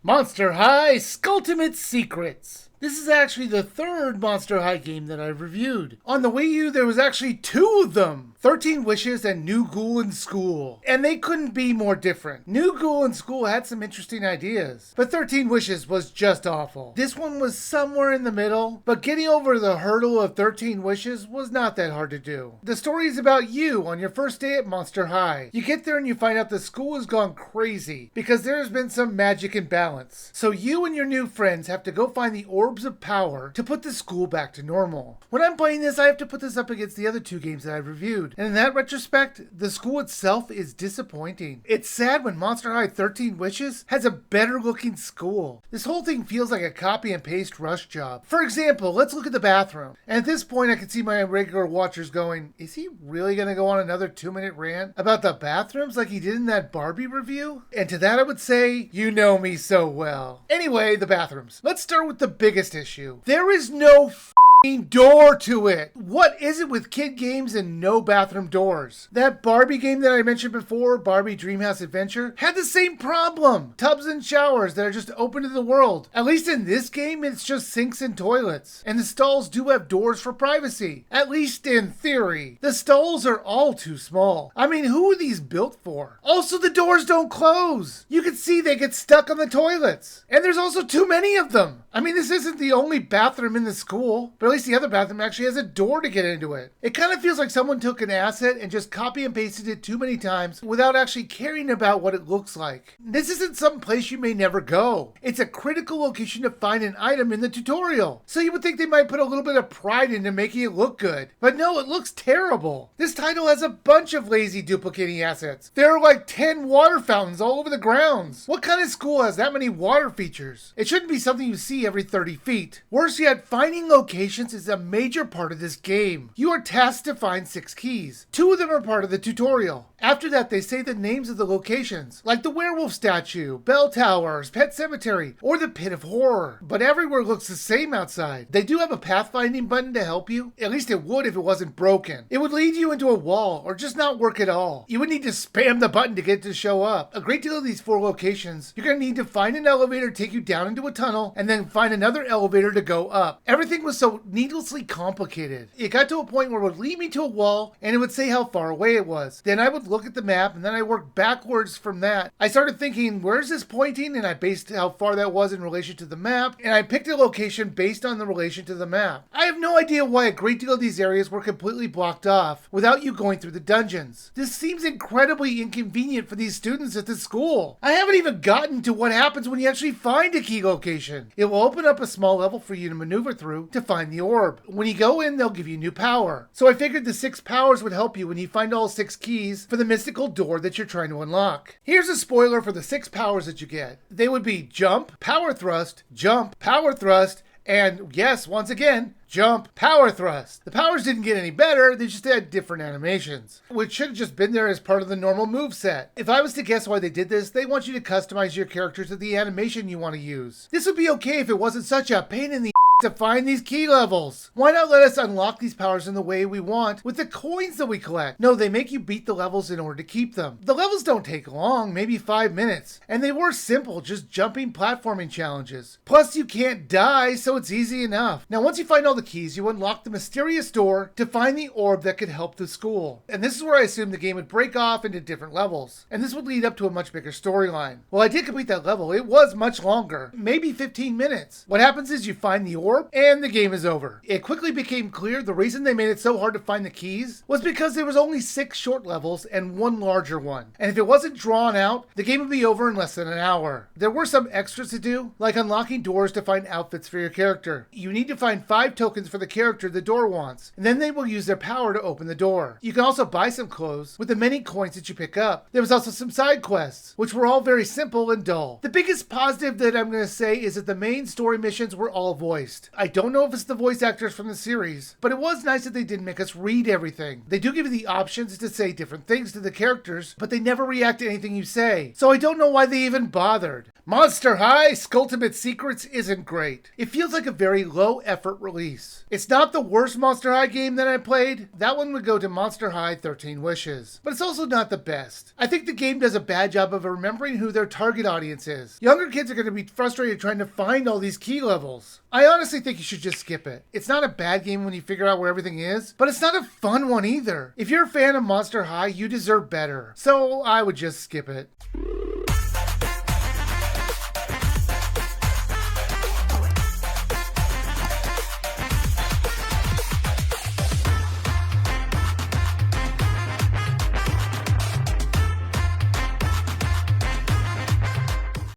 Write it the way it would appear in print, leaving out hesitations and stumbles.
Monster High Skulltimate Secrets. This is actually the third Monster High game that I've reviewed. On the Wii U, there was actually two of them. 13 Wishes and New Ghoul in School. And they couldn't be more different. New Ghoul in School had some interesting ideas, but 13 Wishes was just awful. This one was somewhere in the middle, but getting over the hurdle of 13 Wishes was not that hard to do. The story is about you on your first day at Monster High. You get there and you find out the school has gone crazy because there has been some magic imbalance. So you and your new friends have to go find the orbs of power to put the school back to normal. When I'm playing this, I have to put this up against the other two games that I've reviewed. And in that retrospect, the school itself is disappointing. It's sad when Monster High 13 Wishes has a better looking school. This whole thing feels like a copy and paste rush job. For example, let's look at the bathroom. And at this point, I can see my regular watchers going, is he really going to go on another 2-minute rant about the bathrooms like he did in that Barbie review? And to that I would say, you know me so well. Anyway, the bathrooms. Let's start with the biggest issue. There is no door to it. What is it with kid games and no bathroom doors? That Barbie game that I mentioned before, Barbie Dreamhouse Adventure, had the same problem. Tubs and showers that are just open to the world. At least in this game, it's just sinks and toilets. And the stalls do have doors for privacy. At least in theory. The stalls are all too small. I mean, who are these built for? Also, the doors don't close. You can see they get stuck on the toilets. And there's also too many of them. I mean, this isn't the only bathroom in the school, but at least the other bathroom actually has a door to get into it. It kind of feels like someone took an asset and just copy and pasted it too many times without actually caring about what it looks like. This isn't some place you may never go. It's a critical location to find an item in the tutorial. So you would think they might put a little bit of pride into making it look good. But no, it looks terrible. This title has a bunch of lazy duplicating assets. There are like 10 water fountains all over the grounds. What kind of school has that many water features? It shouldn't be something you see every 30 feet. Worse yet, finding locations is a major part of this game. You are tasked to find 6 keys. 2 of them are part of the tutorial. After that, they say the names of the locations, like the werewolf statue, bell towers, pet cemetery, or the pit of horror. But everywhere looks the same outside. They do have a pathfinding button to help you. At least it would if it wasn't broken. It would lead you into a wall or just not work at all. You would need to spam the button to get it to show up. A great deal of these 4 locations, you're going to need to find an elevator to take you down into a tunnel and then find another elevator to go up. Everything was so needlessly complicated. It got to a point where it would lead me to a wall and it would say how far away it was. Then I would look at the map and then I worked backwards from that. I started thinking, where's this pointing? And I based how far that was in relation to the map, and I picked a location based on the relation to the map. I have no idea why a great deal of these areas were completely blocked off without you going through the dungeons. This seems incredibly inconvenient for these students at the school. I haven't even gotten to what happens when you actually find a key location. It will open up a small level for you to maneuver through to find the orb. When you go in, they'll give you new power. So I figured the 6 powers would help you when you find all 6 keys for the mystical door that you're trying to unlock. Here's a spoiler for the 6 powers that you get. They would be jump, power thrust, and yes, once again, jump, power thrust. The powers didn't get any better, they just had different animations, which should have just been there as part of the normal moveset. If I was to guess why they did this, they want you to customize your character to the animation you want to use. This would be okay if it wasn't such a pain in the to find these key levels. Why not let us unlock these powers in the way we want with the coins that we collect? No, they make you beat the levels in order to keep them. The levels don't take long, maybe 5 minutes, and they were simple, just jumping platforming challenges. Plus you can't die, so it's easy enough. Now once you find all the keys, you unlock the mysterious door to find the orb that could help the school. And this is where I assumed the game would break off into different levels, and this would lead up to a much bigger storyline. Well, I did complete that level. It was much longer, maybe 15 minutes. What happens is you find the orb, and the game is over. It quickly became clear the reason they made it so hard to find the keys was because there was only 6 short levels and 1 larger one. And if it wasn't drawn out, the game would be over in less than an hour. There were some extras to do, like unlocking doors to find outfits for your character. You need to find 5 tokens for the character the door wants, and then they will use their power to open the door. You can also buy some clothes with the many coins that you pick up. There was also some side quests, which were all very simple and dull. The biggest positive that I'm going to say is that the main story missions were all voiced. voiced. I don't know if it's the voice actors from the series, but it was nice that they didn't make us read everything. They do give you the options to say different things to the characters, but they never react to anything you say. So I don't know why they even bothered. Monster High Skulltimate Secrets isn't great. It feels like a very low effort release. It's not the worst Monster High game that I played. That one would go to Monster High 13 Wishes. But it's also not the best. I think the game does a bad job of remembering who their target audience is. Younger kids are going to be frustrated trying to find all these key levels. I honestly think you should just skip it. It's not a bad game when you figure out where everything is, but it's not a fun one either. If you're a fan of Monster High, you deserve better. So I would just skip it.